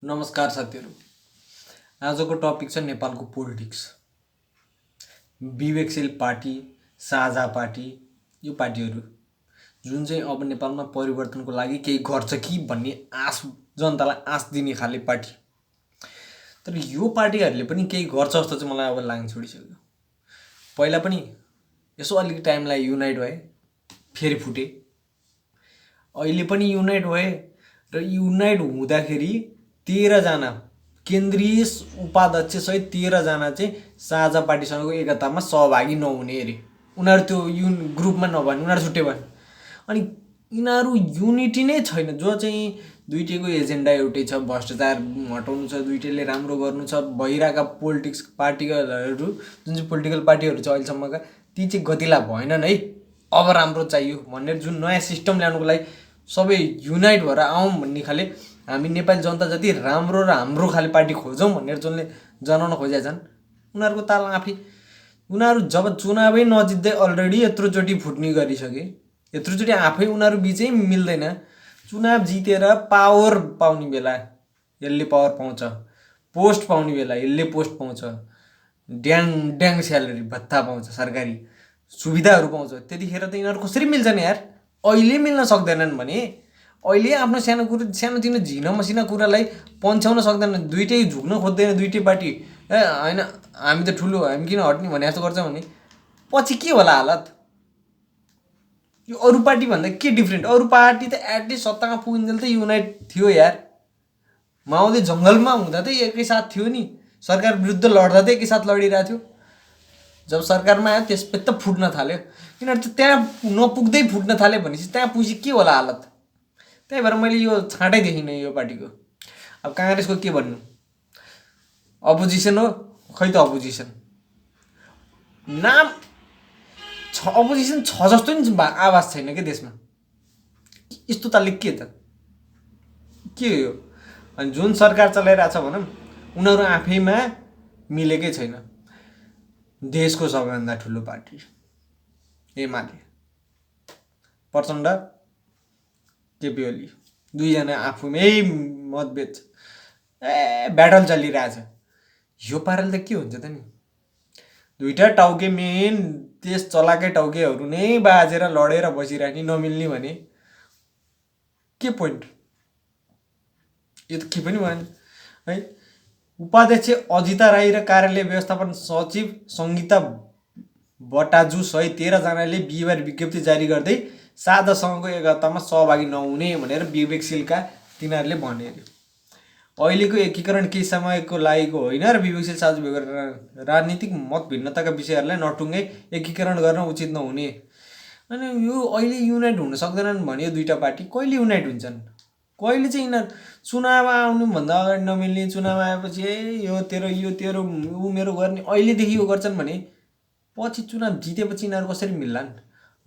नमस्कार साथीहरू। आजको टपिक छ नेपालको पोलिटिक्स। विवेकशील पार्टी, साझा पार्टी, यो पार्टीहरू जुन चाहिँ अब नेपालमा परिवर्तनको लागि केही गर्छ कि भन्ने आश, जनतालाई आश दिने खाले पार्टी। तर यो पार्टीहरूले पनि केही गर्छ जस्तो चाहिँ मलाई अब लाग्न छोडिसक्यो। पहिला पनि यसो अलिकति टाइमलाई युनाइट भए, फेरि फुटे। अहिले पनि युनाइट भए र युनाइट हुँदाखेरि 13 जना केन्द्रीय उपाध्यक्ष सहित 13 जना चाहिँ साझा पार्टीसँगको एकतामा सहभागी नहुने अरे। उनीहरू त्यो ग्रुपमा नभने, उनीहरू छुट्टै भए। अनि यिनीहरू युनिटी नै छैन। जो चाहिँ दुइटैको एजेन्डा एउटै छ, भ्रष्टाचार हटाउनु छ, दुइटैले राम्रो गर्नु छ। भइरहेका पोलिटिक्स पार्टिकलहरू, जुन चाहिँ पोलिटिकल पार्टीहरू छ अहिलेसम्मका, ती चाहिँ गतिला भएनन् है। अब राम्रो चाहियो भनेर जुन नयाँ सिस्टम ल्याउनुको लागि सबै युनाइट भएर आउँ भन्ने खाले, हामी नेपाली जनता जति राम्रो र हाम्रो खाले पार्टी खोजौँ भनेर जसले जनाउन खोजेका छन्, उनीहरूको ताल आफै। उनीहरू जब चुनावै नजित्दै अलरेडी यत्रोचोटि फुट्ने गरिसके, यत्रोचोटि आफै उनीहरू बिचै मिल्दैन। चुनाव जितेर पावर पाउने बेला यसले पावर पाउँछ, पोस्ट पाउने बेला यसले पोस्ट पाउँछ, ड्याङ ड्याङ स्यालेरी भत्ता पाउँछ, सरकारी सुविधाहरू पाउँछ। त्यतिखेर त यिनीहरू कसरी मिल्छन् यार? अहिले मिल्न सक्दैनन् भने अहिले आफ्नो सानोतिनो झिनो मसिना कुरालाई पन्छ्याउन सक्दैन। दुइटै झुक्न खोज्दैन दुइटै पार्टी। होइन हामी त ठुलो, हामी किन हट्ने भने जस्तो गर्छ भने पछि के होला हालत? यो अरू पार्टीभन्दा के डिफ्रेन्ट? अरू पार्टी त एटलिस्ट सत्तामा पुगिन्जेल त युनाइट थियो यार। माओवादी जङ्गलमा हुँदा त एकैसाथ थियो नि, सरकार विरुद्ध लड्दा त एकैसाथ लडिरहेको थियो। जब सरकारमा आयो त्यसपछि त फुट्न थाल्यो। यिनीहरू त त्यहाँ नपुग्दै फुट्न थाल्यो भनेपछि त्यहाँ पुगेपछि के होला हालत? त्यही भएर मैले यो छाँटै देखिनँ यो पार्टीको। अब काङ्ग्रेसको के भन्नु? अपोजिसन हो, खै त अपोजिसन नाम छ, अपोजिसन छ जस्तो नि आवाज छैन क्या देशमा। यस्तो तालले के त के हो यो? अनि जुन सरकार चलाइरहेछ भनौँ, उनीहरू आफैमा मिलेकै छैन। देशको सबैभन्दा ठुलो पार्टी एमाले, प्रचण्ड, केपी ओली, दुईजना आफूमै मतभेद छ। ब्याटल चलिरहेछ। यो पाराले त के हुन्छ त नि? दुईवटा टाउके, मेन देश चलाएकै टाउकेहरू नै बाजेर लडेर बसिराख्ने, नमिल्ने भने के पोइन्ट? यो त के पनि भएन है। उपाध्यक्ष अजिता राई र कार्यालय व्यवस्थापन सचिव सङ्गीता बटाजु सहित 13 जनाले बिहिबार विज्ञप्ति जारी गर्दै साझासँगको एकतामा सहभागी नहुने भनेर विवेकशीलका तिनीहरूले भने अरे। अहिलेको एकीकरण केही समयको लागेको होइन र विवेकशील साझा राजनीतिक मत भिन्नताका विषयहरूलाई नटुङ्गै एकीकरण गर्न उचित नहुने। अनि यो अहिले युनाइट हुन सक्दैनन् भने यो दुईवटा पार्टी कहिले युनाइट हुन्छन्? कहिले चाहिँ यिनीहरू चुनाव आउनुभन्दा अगाडि नमिल्ने, चुनाव आएपछि यो तेरो ऊ मेरो गर्ने, अहिलेदेखि यो गर्छन् भने पछि चुनाव जितेपछि यिनीहरू कसरी मिल्लान्?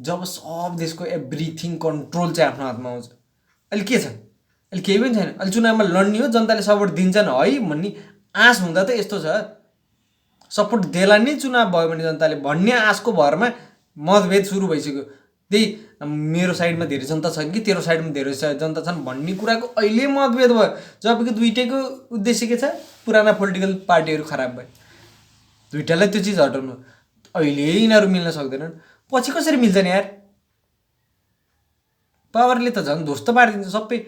जब सब देशको एभ्रिथिङ कन्ट्रोल चाहिँ आफ्नो हातमा आउँछ। अहिले के छ? अहिले केही पनि छैन। अहिले चुनावमा लड्ने हो, जनताले सपोर्ट दिन्छन् है भन्ने आश हुँदा त यस्तो छ। सपोर्ट देला नै चुनाव भयो भने जनताले भन्ने आशको भरमा मतभेद सुरु भइसक्यो। त्यही मेरो साइडमा धेरै जनता छन् कि तेरो साइडमा धेरै जनता छन् भन्ने कुराको अहिले मतभेद भयो। जबकि दुइटैको उद्देश्य के छ? पुराना पोलिटिकल पार्टीहरू खराब भए, दुइटालाई त्यो चिज हटाउनु। अहिले यिनीहरू मिल्न सक्दैनन्, पछि कसरी मिल्छन् यार? पावरले त झन् ध्वस्त पारिदिन्छ सबै।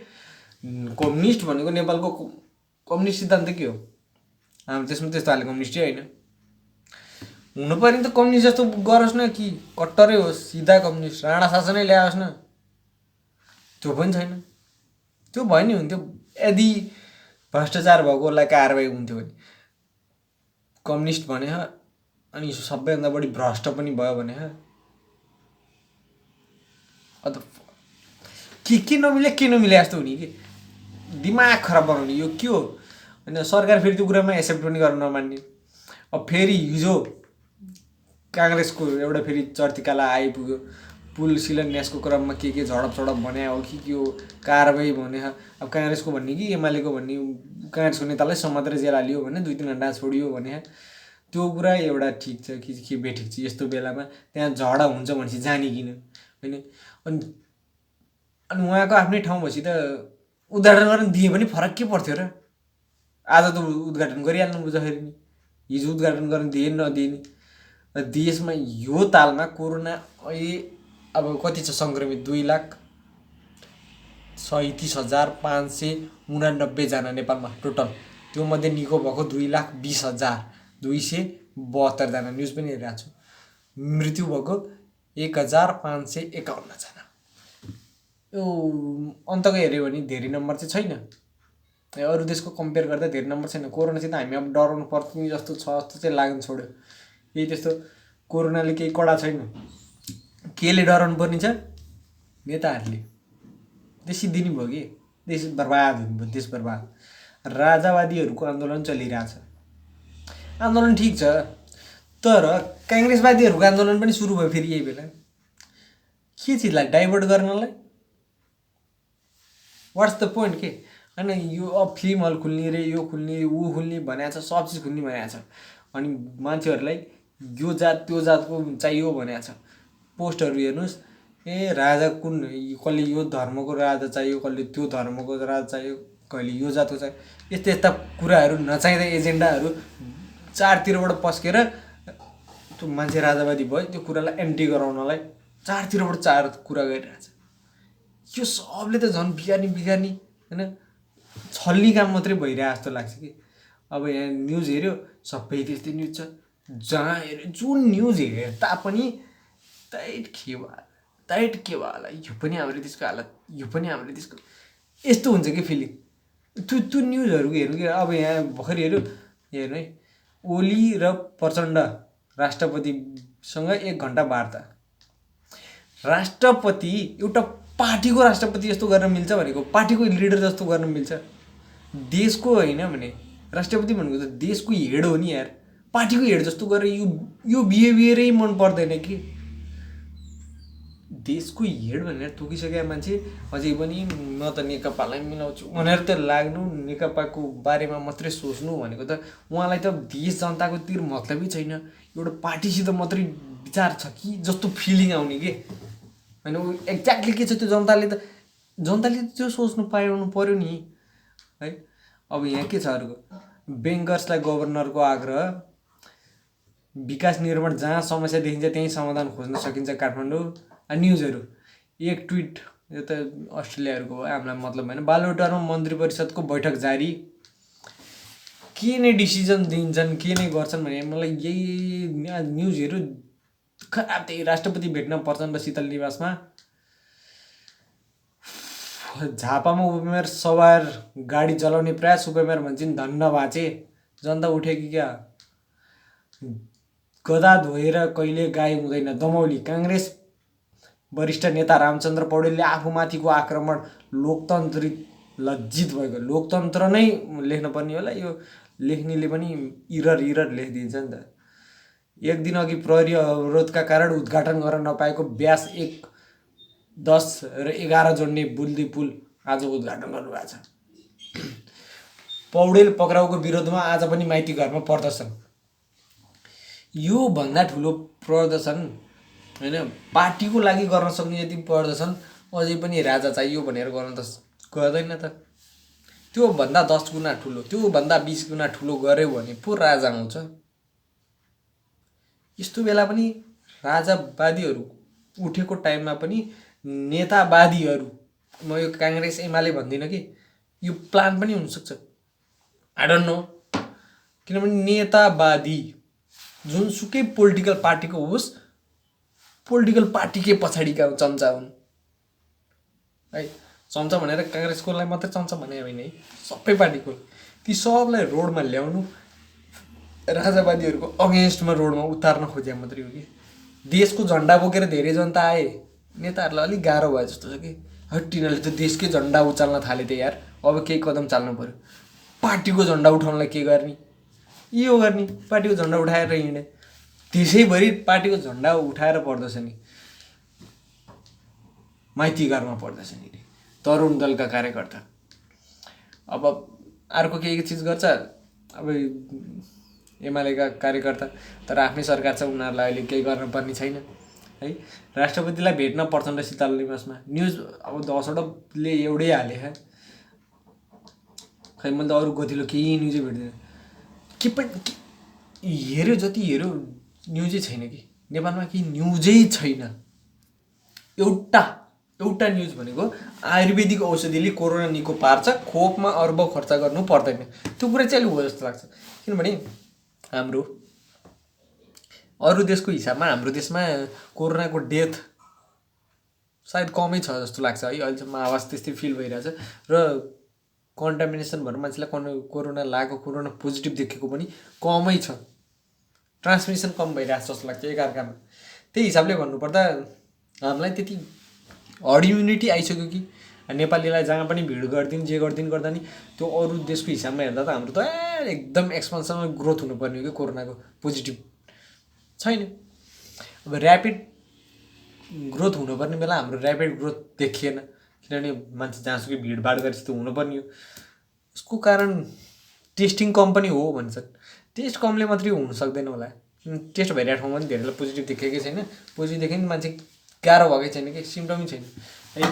कम्युनिस्ट भनेको नेपालको कम्युनिस्ट सिद्धान्त के हो? हाम्रो त्यसमा त्यस्तो हाले कम्युनिस्टै होइन। हुनु पर्यो नि त कम्युनिस्ट जस्तो गरोस् न, कि कट्टरै होस्, सिधा कम्युनिस्ट, राणा शासनै ल्याओस् न। त्यो पनि छैन। त्यो भयो नि हुन्थ्यो यदि भ्रष्टाचार भएकोलाई कारबाही हुन्थ्यो भने। कम्युनिस्ट भने अनि सबैभन्दा बढी भ्रष्ट पनि भयो भने अन्त के नमिले जस्तो हुने कि दिमाग खराब बनाउने। यो के हो? होइन सरकार फेरि त्यो कुरामा एक्सेप्ट पनि गर्न नमान्ने। अब फेरि हिजो काङ्ग्रेसको एउटा फेरि चर्तिकाला आइपुग्यो। पुल शिलान्यासको क्रममा के झडप भने हो कि के हो, कारबाही भने। अब काङ्ग्रेसको भन्ने कि एमालेको भन्ने, काङ्ग्रेसको नेतालाई समातेर जेल हालियो भने, 2-3 घन्टा छोडियो भने त्यो कुरा एउटा ठिक छ कि के बेठिक छ? यस्तो बेलामा त्यहाँ झगडा हुन्छ भनेपछि जाने किन? होइन अनि उहाँको आफ्नै ठाउँ भएपछि त उद्घाटन गर्न दिए पनि फरक के पर्थ्यो र? आज त उद्घाटन गरिहाल्नु बुझ फेरि नि, हिजो उद्घाटन गर्न दिए नदिए नि। र देशमा यो तालमा कोरोना अहिले अब कति छ सङ्क्रमित 2,37,589 नेपालमा टोटल। त्यो मध्ये निको भएको 2,20,272 न्युज पनि हेरिरहेको छु। मृत्यु भएको 1,551 यो अन्तको हेऱ्यो भने धेरै नम्बर चाहिँ छैन। अरू देशको कम्पेयर गर्दा धेरै नम्बर छैन। कोरोनासित हामी अब डराउनु पर्ने जस्तो छ जस्तो चाहिँ लाग्न छोड्यो। यही त्यस्तो कोरोनाले केही कडा छैन। केले डराउनु पर्ने छ? नेताहरूले। देश सिद्धिने भयो कि देश बर्बाद हुने भयो, देश बर्बाद। राजावादीहरूको आन्दोलन चलिरहेछ। आन्दोलन ठिक छ, तर काङ्ग्रेसवादीहरूको आन्दोलन पनि सुरु भयो फेरि यही बेला। के चिजलाई डाइभर्ट गर्नलाई? वाट्स द पोइन्ट के? होइन यो अब फिल्म हल खुल्ने रे, यो खुल्ने, ऊ खुल्ने भनेको छ, सब चिज खुल्ने भनेको छ। अनि मान्छेहरूलाई यो जात त्यो जातको चाहियो भनेको छ। पोस्टहरू हेर्नुहोस्, ए राजा कुन, कसले यो धर्मको राजा चाहियो, कसले त्यो धर्मको राजा चाहियो, कहिले यो जातको चाहियो, यस्ता यस्ता कुराहरू नचाहिँदा एजेन्डाहरू चारतिरबाट पस्केर त्यो मान्छे राजावादी भयो। त्यो कुरालाई एन्टी गराउनलाई चारतिरबाट चार कुरा गरिरहेछ। यो सबले त झन् बिगार्ने होइन, छल्ली काम मात्रै भइरहेको जस्तो लाग्छ कि। अब यहाँ न्युज हेऱ्यो, सबै त्यस्तै न्युज छ। जहाँ हेऱ्यो, जुन न्युज हेरे तापनि टाइट के भयो होला, यो पनि हाम्रो देशको हालत, यो पनि हाम्रो देशको, यस्तो हुन्छ कि फिलिङ। त्यो न्युजहरू हेर्नु कि। अब यहाँ भर्खर हेऱ्नु है, ओली र प्रचण्ड राष्ट्रपतिसँग 1 घन्टा वार्ता। राष्ट्रपति एउटा पार्टीको राष्ट्रपति जस्तो गर्न मिल्छ भनेको, पार्टीको लिडर जस्तो गर्न मिल्छ? देशको होइन भने राष्ट्रपति भनेको त देशको हेड हो नि यार। पार्टीको हेड जस्तो गरेर यो बिहेभियरै मन पर्दैन कि। देशको हेड भनेर तोकिसकेका मान्छे अझै पनि म त नेकपालाई मिलाउँछु भनेर त लाग्नु, नेकपाको बारेमा मात्रै सोच्नु भनेको त उहाँलाई त देश जनताको तिर मतलबै छैन। एउटा पार्टीसित मात्रै विचार छ कि जस्तो फिलिङ आउने के। होइन एक्ज्याक्टली के छ त्यो जनताले त्यो सोच्नु पाउनु पर्यो नि है। अब यहाँ के छ अर्को, ब्याङ्कर्सलाई गभर्नरको आग्रह, विकास निर्माण जहाँ समस्या देखिन्छ त्यहीँ समाधान खोज्न सकिन्छ काठमाडौँ। न्युजहरू, एक ट्विट, यो त अस्ट्रेलियाहरूको भयो, हामीलाई मतलब होइन। बालुवाटारमा मन्त्री परिषदको बैठक जारी, के नै डिसिजन दिन्छन्, के नै गर्छन् भने मलाई यही न्युजहरू खराब। त्यही राष्ट्रपति भेट्न प्रचण्ड शीतल निवासमा, झापामा उपमेयर सवार गाडी जलाउने प्रयास, उपमेयर भन्छन् धन्न बाँचे, जनता उठे कि क्या। गदा धोएर कहिले गाई हुँदैन, दमौली। काङ्ग्रेस वरिष्ठ नेता रामचन्द्र पौडेलले आफूमाथिको आक्रमण लोकतन्त्रित लज्जित भएको। लोकतन्त्र नै लेख्नुपर्ने होला, यो लेख्नेले पनि इरर लेखिदिन्छ नि त। 1 दिन अघि प्रहरी अवरोधका कारण उद्घाटन गर्न नपाएको व्यास 1, 10 र 11 जोड्ने बुल्दी पुल आज उद्घाटन गर्नुभएको छ। पौडेल पक्राउको विरोधमा आज पनि माइती घरमा प्रदर्शन। यो भन्दा ठुलो प्रदर्शन होइन, पार्टीको लागि गर्न सक्ने यति प्रदर्शन अझै पनि राजा चाहियो भनेर गर्न त गर्दैन त। त्योभन्दा 10 गुणा ठुलो, त्योभन्दा 20 गुणा ठुलो गऱ्यो भने पो राजा आउँछ। यस्तो बेला पनि राजावादीहरू उठेको टाइममा पनि नेतावादीहरू, म यो काङ्ग्रेस एमाले भन्दिनँ कि, यो प्लान पनि हुनसक्छ, आई डोन्ट नो। किनभने नेतावादी जुनसुकै पोलिटिकल पार्टीको होस्, पोलिटिकल पार्टीकै पछाडिका चम्चा हुन् है। चम्चा भनेर काङ्ग्रेसकोलाई मात्रै चम्चा भने होइन है, सबै पार्टीको। ती सबलाई रोडमा ल्याउनु, राजावादीहरूको अगेन्स्टमा रोडमा उतार्न खोज्या मात्रै हो कि। देशको झन्डा बोकेर धेरै जनता आए, नेताहरूलाई अलिक गाह्रो भयो जस्तो छ कि। है तिनीहरूले त देशकै झन्डा उचाल्न थाले त यार, अब केही कदम चाल्नु पऱ्यो। पार्टीको झन्डा उठाउनलाई के गर्ने, यो गर्ने, पार्टीको झन्डा उठाएर हिँडे। त्यसैभरि पार्टीको झन्डा उठाएर पर्दछ नि, माइती घरमा पर्दछ नि तरुण दलका कार्यकर्ता। अब अर्को केही चिज गर्छ अब एमालेका कार्यकर्ता, तर आफ्नै सरकार छ, उनीहरूलाई अहिले केही गर्न पर्ने छैन है। राष्ट्रपतिलाई भेट्न प्रचण्ड शीतल निवासमा, न्युज अब 10वटाले एउटै हाले है। खै मैले त अरू गतिलो केही न्युजै भेट्दिनँ। के पनि हेऱ्यो जति हेऱ्यो न्युजै छैन कि नेपालमा, केही न्युजै छैन। एउटा एउटा न्युज भनेको आयुर्वेदिक औषधिले कोरोना निको पार्छ, खोपमा अर्ब खर्च गर्नु पर्दैन। त्यो कुरा चाहिँ अलिक हो जस्तो लाग्छ। किनभने हाम्रो अरू देशको हिसाबमा हाम्रो देशमा कोरोनाको डेथ सायद कमै छ जस्तो लाग्छ है। अहिलेसम्म आवाज त्यस्तै फिल भइरहेछ। र कन्टामिनेसन भएर मान्छेलाई कोरोना लागेको, कोरोना पोजिटिभ देखेको पनि कमै छ। ट्रान्समिसन कम भइरहेछ जस्तो लाग्छ एकअर्कामा। त्यही हिसाबले भन्नुपर्दा हामीलाई त्यति हर्ड इम्युनिटी आइसक्यो कि नेपालीलाई जहाँ पनि भिड गरिदिनु, जे गरिदिनु गर्दा नि त्यो अरू देशको हिसाबमा हेर्दा त हाम्रो त एकदम एक्सपान्सनमा ग्रोथ हुनुपर्ने हो कि कोरोनाको पोजिटिभ छैन। अब ऱ्यापिड ग्रोथ हुनुपर्ने बेला हाम्रो ऱ्यापिड ग्रोथ देखिएन, किनभने मान्छे जहाँसुकै भिडभाड गरेपछि त हुनुपर्ने हो। यसको कारण टेस्टिङ कम पनि हो भन्छन्। टेस्ट कमले मात्रै हुन सक्दैन होला। टेस्ट भइरहेको ठाउँमा पनि धेरैलाई पोजिटिभ देखेकै छैन। पोजिटिभ देखे पनि मान्छे गाह्रो भएकै छैन कि, सिम्टमै छैन। है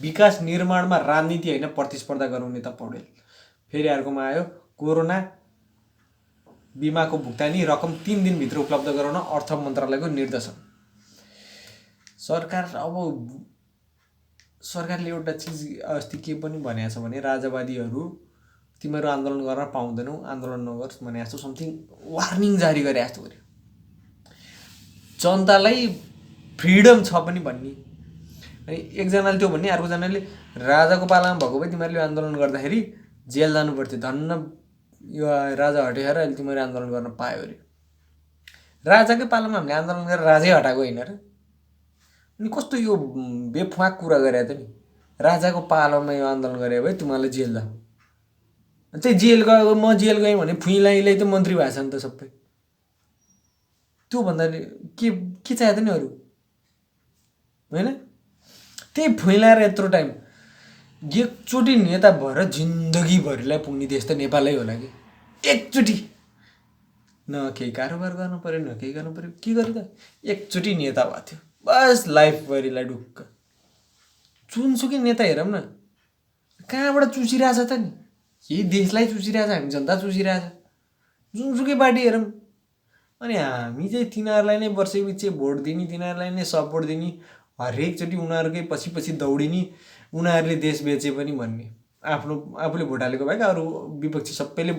विकास निर्माणमा राजनीति होइन प्रतिस्पर्धा गरौँ नेता पौडेल। फेरि अर्कोमा आयो कोरोना बिमाको भुक्तानी रकम 3 दिनभित्र उपलब्ध गराउन अर्थ मन्त्रालयको निर्देशन। सरकारले एउटा चिज अस्ति के पनि भनेको छ भने राजावादीहरू तिमीहरू आन्दोलन गर्न पाउँदैनौ, आन्दोलन नगर्स् भने जस्तो समथिङ वार्निङ जारी गरे जस्तो गर्यो। जनतालाई फ्रिडम छ पनि भन्ने। अनि एकजनाले त्यो भन्ने, अर्कोजनाले राजाको पालामा भएको भए तिमीहरूले आन्दोलन गर्दाखेरि जेल जानु पर्थ्यो, धन्न यो राजा हटेर अहिले तिमीहरू आन्दोलन गर्न पायो अरे। राजाकै पालामा हामीले आन्दोलन गरेर राजै हटाएको होइन र? अनि कस्तो यो बेफाक कुरा गरे त नि। राजाको पालामा यो आन्दोलन गरे भए तिमीहरूले जेल जाऊ। त्यही जेल गयो, म जेल गएँ भने फुइँलाई त मन्त्री भएको छ नि त सबै। त्यो भन्दा के चाहियो त नि अरू, होइन? त्यही फुइँलाएर यत्रो टाइम एकचोटि नेता भएर जिन्दगीभरिलाई पुग्ने देश त नेपालै होला कि। एकचोटि न केही कारोबार गर्नु पऱ्यो, न केही गर्नु पऱ्यो, के गर्यो त? एकचोटि नेता भएको थियो, बस लाइफभरिलाई ढुक्क। जुनसुकै नेता हेरौँ न, कहाँबाट चुसिरहेछ त नि? यही देशलाई चुसिरहेछ, हामी जनता चुसिरहेछ। जुनसुकै पार्टी हेरौँ। अनि हामी चाहिँ तिनीहरूलाई नै वर्षैपिच्छे भोट दिने, तिनीहरूलाई नै सपोर्ट दिने, हरेकचोटि उनीहरूकै पछि पछि दौडिने, उनीहरूले देश बेचे पनि भन्ने। आफूले भोट हालेको भएका अरू विपक्षी सबैले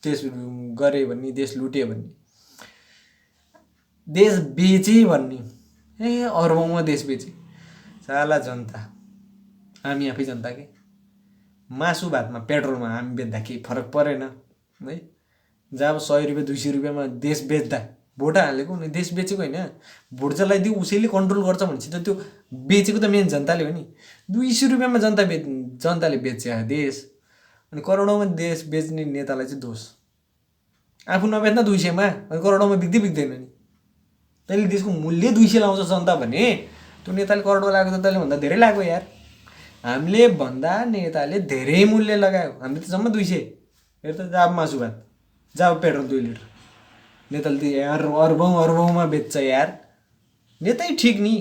देश गरे भन्ने, देश लुटे भन्ने, देश बेचे भन्ने। अर्बौँमा देश बेचे साला जनता। हामी आफै जनता के। मासु भातमा पेट्रोलमा हामी बेच्दा केही फरक परेन है। जब 100 रुपियाँ 200 रुपियाँमा देश बेच्दा भोट हालेको नि, देश बेचेको होइन। भोट जसलाई दियो उसैले कन्ट्रोल गर्छ भनेपछि त त्यो बेचेको त मेन जनताले हो नि। 200 रुपियाँमा जनताले बेच्छ देश। अनि करोडौँमा देश बेच्ने नेतालाई चाहिँ दोष। आफू नबेच्न 200मा, अनि करोडौँमा बिक्दैन नि। तैँले देशको मूल्य 200 लाउँछ जनता भने त्यो नेताले करोड लगाएको त तैँले भन्दा धेरै लाग्यो यार। हामीले भन्दा नेताले धेरै मूल्य लगायो। हामीले त जम्मा 200। हेर त जाब मासु भात, जाब पेट्रोल 2 लिटर। नेताले त यार अर्बौँमा बेच्छ यार। नेतै ठिक नि।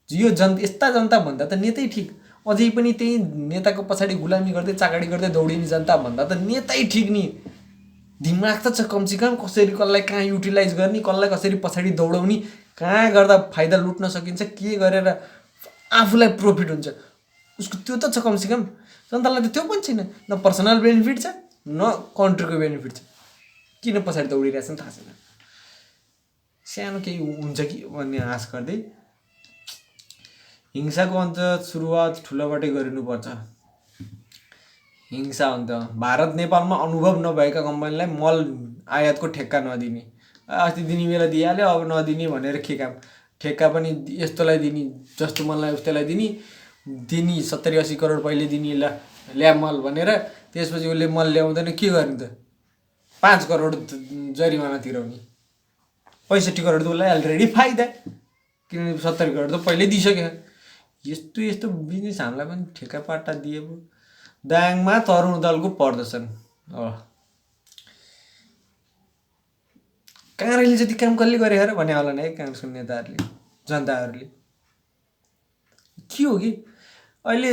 यो यस्ता जनता भन्दा त नेतै ठिक। अझै पनि त्यही नेताको पछाडि गुलामी गर्दै चाकडी गर्दै दौडिने जनता भन्दा त नेतै ठिक नि। दिमाग त छ कमसेकम, कसरी कसलाई कहाँ युटिलाइज गर्ने, कसलाई कसरी पछाडि दौडाउने, कहाँ गर्दा फाइदा लुट्न सकिन्छ, के गरेर आफूलाई प्रफिट हुन्छ उसको त्यो त छ कमसेकम। जनतालाई त त्यो पनि छैन। न पर्सनल बेनिफिट छ, न कन्ट्रीको बेनिफिट छ। किन पछाडि दौडिरहेछ नि थाहा छैन। सानो केही हुन्छ कि भन्ने आश गर्दै हिंसाको अन्त सुरुवात ठुलोबाटै गरिनुपर्छ। हिंसा अन्त भारत नेपालमा अनुभव नभएका कम्पनीलाई मल आयातको ठेक्का नदिने। अस्ति दिने बेला दिइहाल्यो, अब नदिने भनेर के काम? ठेक्का पनि यस्तोलाई दिने, जस्तो मललाई उस्तैलाई दिने 70-80 करोड पहिले दिने, ल्या मल भनेर। त्यसपछि उसले मल ल्याउँदैन, के गर्ने त? 5 करोड जरिमाना तिराउने। 65 करोड त उसलाई अलरेडी फाइदा, किनभने 70 करोड त पहिल्यै दिइसक्यो। यस्तो बिजनेस हामीलाई पनि ठेक्कापाट्टा दिए पो। दाङमा तरुण दलको प्रदर्शन। काँग्रेसले जति काम कसले गरे र भने होला नि है काङ्ग्रेसको नेताहरूले, जनताहरूले। के हो कि अहिले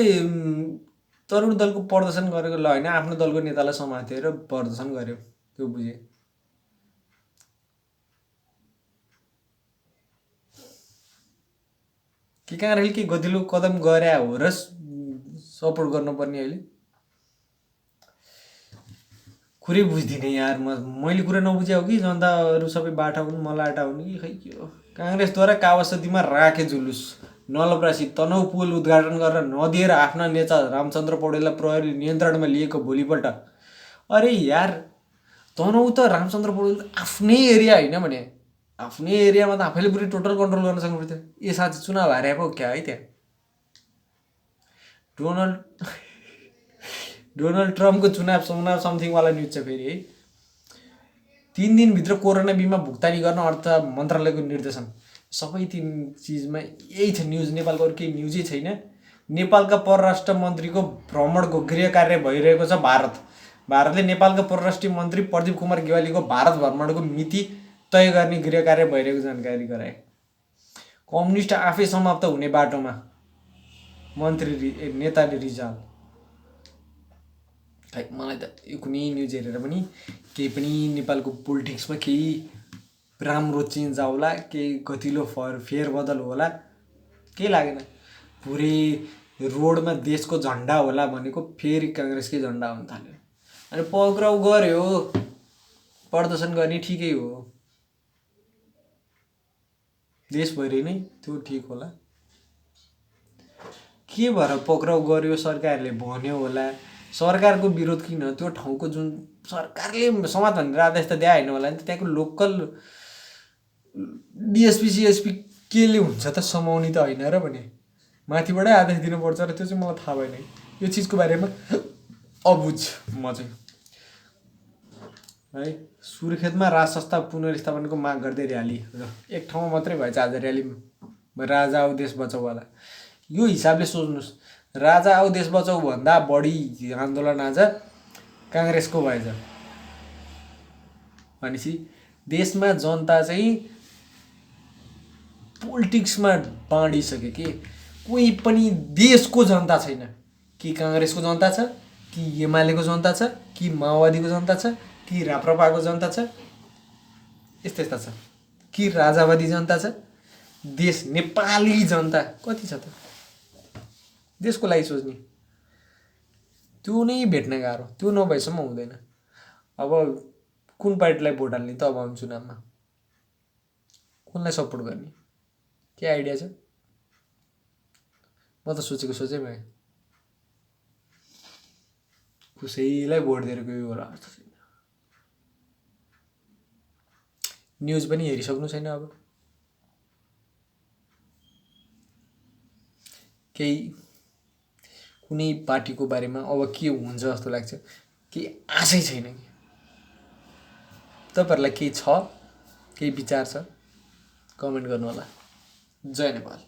तरुण दलको प्रदर्शन गरेको ल होइन आफ्नो दलको नेतालाई समातेर प्रदर्शन गर्यो त्यो बुझे। के कारणले के गतिलो कदम गरे हो र सपोर्ट गर्नुपर्ने अहिले कुरै बुझ्दिनँ यार मैले कुरा नबुझे हो कि जनताहरू सबै बाठा हुन् मलाटा हुन् कि खै के हो। काङ्ग्रेसद्वारा कावासतीमा राखे जुलुस नलपरासी तनहु पुल उद्घाटन गरेर नदिएर आफ्ना नेता रामचन्द्र पौडेललाई प्रहरी नियन्त्रणमा लिएको भोलिपल्ट अरे यार तनहु त रामचन्द्र पौडेलको आफ्नै एरिया होइन भने आफ्नै एरियामा त आफैले पुरै टोटल कन्ट्रोल गर्न सक्नु पर्थ्यो। ए साँच्ची चुनाव हारे पो क्या है त्यहाँ डोनाल्ड ट्रम्पको चुनाव समथिङवाला न्युज छ फेरि है। 3 दिनभित्र कोरोना बिमा भुक्तानी गर्न अर्थ मन्त्रालयको निर्देशन। सबै 3 चिजमा यही छ न्युज। नेपालको अरू केही न्युजै छैन। नेपालका परराष्ट्र मन्त्रीको भ्रमणको गृह कार्य भइरहेको छ भारतले नेपालका परराष्ट्र मन्त्री प्रदीप कुमार गेवालीको भारत भ्रमणको मिति तय गर्ने गृह कार्य भइरहेको जानकारी गराए। कम्युनिस्ट आफै समाप्त हुने बाटोमा नेताले रिजाल। खै मलाई त यो कुनै न्युज हेरेर पनि केही पनि नेपालको पोलिटिक्समा केही राम्रो चेन्ज आउला केही गतिलो फेरबदल होला केही लागेन। पुरै रोडमा देशको झन्डा होला भनेको फेरि काङ्ग्रेसकै झन्डा हुन थाल्यो। अनि पक्राउ गर्यो प्रदर्शन गर्ने ठिकै हो देशभरि नै त्यो ठिक होला। के भएर पक्राउ गर्यो सरकारले भन्यो होला। सरकारको विरोध किन त्यो ठाउँको जुन सरकारले समात भनेर आदेश त दिए होइन होला नि त त्यहाँको लोकल डिएसपी सिएसपी केले हुन्छ त समाउने त होइन र भने माथिबाटै आदेश दिनुपर्छ र त्यो चाहिँ मलाई थाहा भएन यो चिजको बारेमा अबुझ म चाहिँ है। सुर्खेतमा राज संस्था पुनर्स्थापनको माग गर्दै र्याली र एक ठाउँमा मात्रै भएछ आज र्यालीमा राजा आऊ देश बचाऊ वाला। यो हिसाबले सोच्नुहोस् राजा आऊ देश बचाऊ भन्दा बढी आन्दोलन आज काङ्ग्रेसको भएछ भनेपछि देशमा जनता चाहिँ पोलिटिक्समा बाँडिसक्यो कि कोही पनि देशको जनता छैन। कि काङ्ग्रेसको जनता छ कि एमालेको जनता छ कि माओवादीको जनता छ कि राप्रपाको जनता छ यस्ता यस्ता छ कि राजावादी जनता छ। देश नेपाली जनता कति छ त देशको लागि सोच्ने त्यो नै भेट्न गाह्रो। त्यो नभएसम्म हुँदैन। अब कुन पार्टीलाई भोट हाल्ने त अब चुनावमा कुनलाई सपोर्ट गर्ने के आइडिया छ? म त सोचेको सोचै भएँ कसैलाई भोट दिएर गयो होला जस्तो छैन। न्युज पनि हेरिसक्नु छैन अब केही कुनै पार्टीको बारेमा अब के हुन्छ जस्तो लाग्छ केही आशै छैन कि। तपाईँहरूलाई केही छ केही विचार छ कमेन्ट गर्नु होला। जय नेपाल।